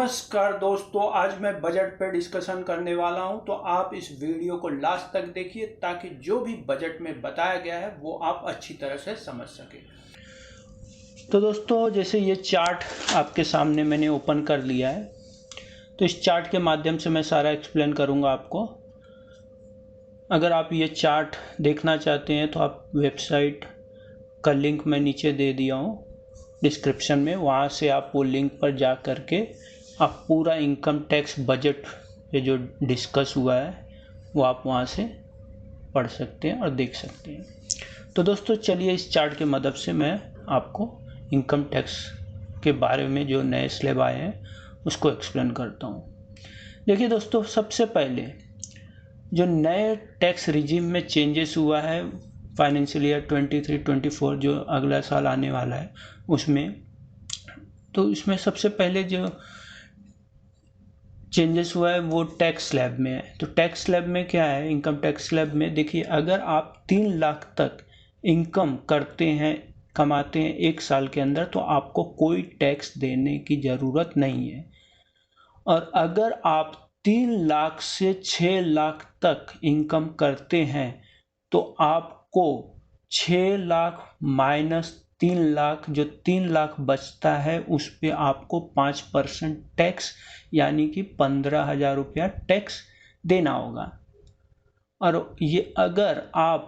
नमस्कार दोस्तों, आज मैं बजट पे डिस्कशन करने वाला हूं, तो आप इस वीडियो को लास्ट तक देखिए ताकि जो भी बजट में बताया गया है वो आप अच्छी तरह से समझ सकें। तो दोस्तों, जैसे ये चार्ट आपके सामने मैंने ओपन कर लिया है, तो इस चार्ट के माध्यम से मैं सारा एक्सप्लेन करूंगा आपको। अगर आप ये चार्ट देखना चाहते हैं तो आप वेबसाइट का लिंक मैं नीचे दे दिया हूँ डिस्क्रिप्शन में, वहाँ से आप वो लिंक पर जा कर के आप पूरा इनकम टैक्स बजट पे जो डिस्कस हुआ है वो आप वहाँ से पढ़ सकते हैं और देख सकते हैं। तो दोस्तों चलिए, इस चार्ट के मदद से मैं आपको इनकम टैक्स के बारे में जो नए स्लैब आए हैं उसको एक्सप्लेन करता हूँ। देखिए दोस्तों, सबसे पहले जो नए टैक्स रिजीम में चेंजेस हुआ है फाइनेंशियल ईयर 23-24 जो अगला साल आने वाला है उसमें, तो इसमें सबसे पहले जो चेंजेस हुआ है वो टैक्स स्लैब में है। तो टैक्स स्लैब में क्या है, इनकम टैक्स स्लैब में देखिए, अगर आप 3 लाख तक इनकम करते हैं, कमाते हैं एक साल के अंदर, तो आपको कोई टैक्स देने की ज़रूरत नहीं है। और अगर आप 3 लाख से 6 लाख तक इनकम करते हैं तो आपको 6 लाख माइनस 3 लाख, जो 3 लाख बचता है उस पे आपको 5% टैक्स यानी कि 15,000 रुपया टैक्स देना होगा। और ये अगर आप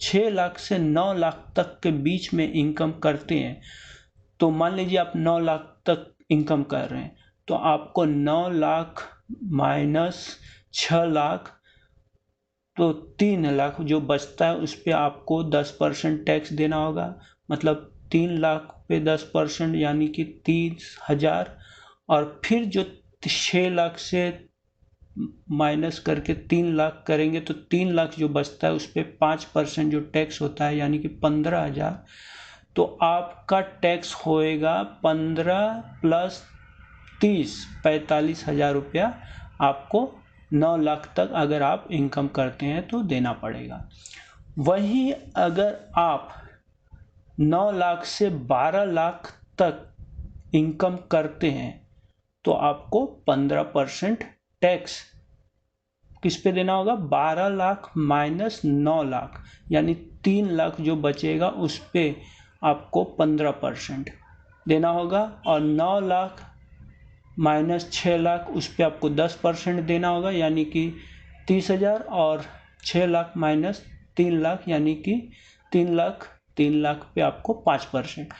6 लाख से 9 लाख तक के बीच में इनकम करते हैं, तो मान लीजिए आप 9 लाख तक इनकम कर रहे हैं, तो आपको 9 लाख माइनस 6 लाख, तो 3 लाख जो बचता है उस पर आपको 10% टैक्स देना होगा। मतलब 3 लाख पे 10% यानी कि 30,000। और फिर जो 6 लाख से माइनस करके 3 लाख करेंगे तो 3 लाख जो बचता है उस पर 5% जो टैक्स होता है यानी कि 15,000। तो आपका टैक्स होएगा 15 प्लस 30, 45,000 रुपया आपको 9 लाख तक अगर आप इनकम करते हैं तो देना पड़ेगा। वहीं अगर आप 9 लाख से 12 लाख तक इनकम करते हैं तो आपको 15% टैक्स किस पे देना होगा, 12 लाख माइनस 9 लाख यानी 3 लाख जो बचेगा उस पे आपको 15% देना होगा। और 9 लाख माइनस 6 लाख उस पर आपको 10% देना होगा यानी कि 30,000। और 6 लाख माइनस 3 लाख यानी कि 3 लाख पे आपको 5%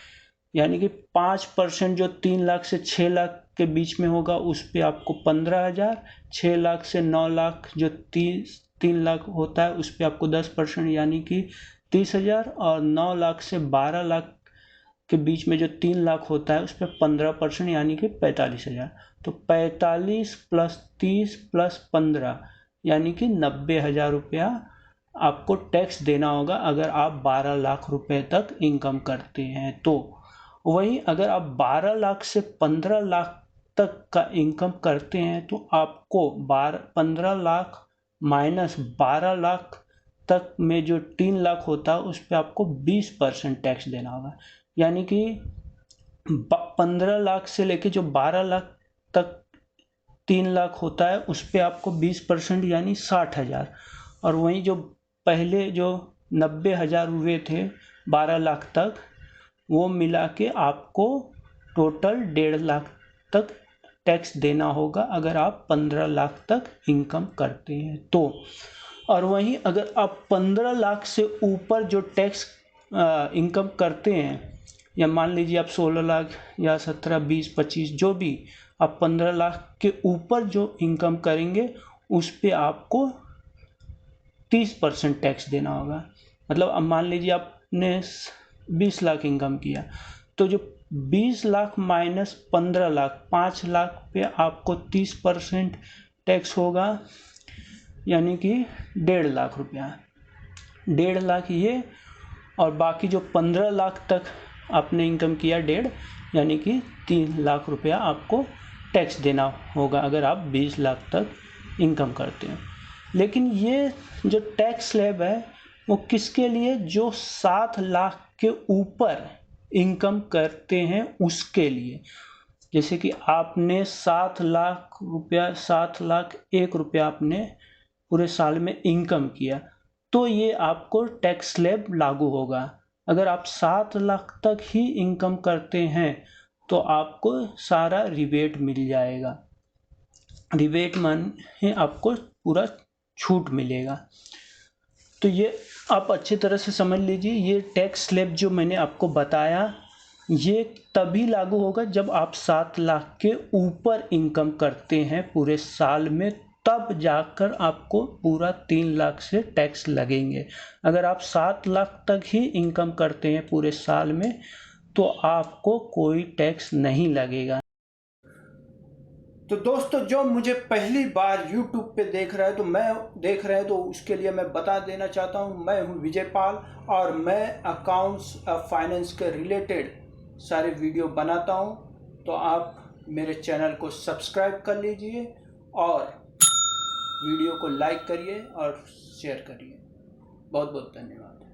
यानी कि 5% जो 3 लाख से 6 लाख के बीच में होगा उस पे आपको 15,000। 6 लाख से 9 लाख जो 3 लाख होता है उस पे आपको 10% यानी कि 30,000। और 9 लाख से 12 लाख के बीच में जो 3 लाख होता है उस पर 15% यानी कि 45,000। तो 45 प्लस 30 प्लस 15 यानी कि 90,000 रुपया आपको टैक्स देना होगा अगर आप 12 लाख रुपए तक इनकम करते हैं। तो वहीं अगर आप 12 लाख से 15 लाख तक का इनकम करते हैं तो आपको 15 लाख माइनस 12 लाख तक में जो 3 लाख होता है उस पर आपको 20% टैक्स देना होगा। यानी कि 15 लाख से लेके जो 12 लाख तक 3 लाख होता है उस पे आपको 20% यानी 60,000। और वहीं जो पहले जो 90,000 हुए थे 12 लाख तक, वो मिला के आपको टोटल 1.5 लाख तक टैक्स देना होगा अगर आप 15 लाख तक इनकम करते हैं तो। और वहीं अगर आप 15 लाख से ऊपर जो टैक्स इनकम करते हैं, या मान लीजिए आप 16 लाख या 17, 20, 25 जो भी आप 15 लाख के ऊपर जो इनकम करेंगे उस पे आपको 30% टैक्स देना होगा। मतलब अब मान लीजिए आपने 20 लाख इनकम किया, तो जो 20 लाख माइनस 15 लाख, 5 लाख पे आपको 30% टैक्स होगा यानी कि 1.5 लाख रुपया, 1.5 लाख ये। और बाकी जो 15 लाख तक आपने इनकम किया 1.5 यानी कि 3 लाख रुपया आपको टैक्स देना होगा अगर आप 20 लाख तक इनकम करते हैं। लेकिन ये जो टैक्स स्लैब है वो किसके लिए, जो 7 लाख के ऊपर इनकम करते हैं उसके लिए। जैसे कि आपने 7,01,000 आपने पूरे साल में इनकम किया, तो ये आपको टैक्स स्लैब लागू होगा। अगर आप 7 लाख तक ही इनकम करते हैं तो आपको सारा रिबेट मिल जाएगा। रिबेट माने आपको पूरा छूट मिलेगा। तो ये आप अच्छी तरह से समझ लीजिए, ये टैक्स स्लैब जो मैंने आपको बताया ये तभी लागू होगा जब आप 7 लाख के ऊपर इनकम करते हैं पूरे साल में, तब जाकर आपको पूरा 3 लाख से टैक्स लगेंगे। अगर आप 7 लाख तक ही इनकम करते हैं पूरे साल में तो आपको कोई टैक्स नहीं लगेगा। तो दोस्तों, जो मुझे पहली बार YouTube पे देख रहे हैं तो उसके लिए मैं बता देना चाहता हूँ, मैं हूँ विजय पाल और मैं अकाउंट्स फाइनेंस के रिलेटेड सारे वीडियो बनाता हूँ। तो आप मेरे चैनल को सब्सक्राइब कर लीजिए और वीडियो को लाइक करिए और शेयर करिए। बहुत बहुत धन्यवाद।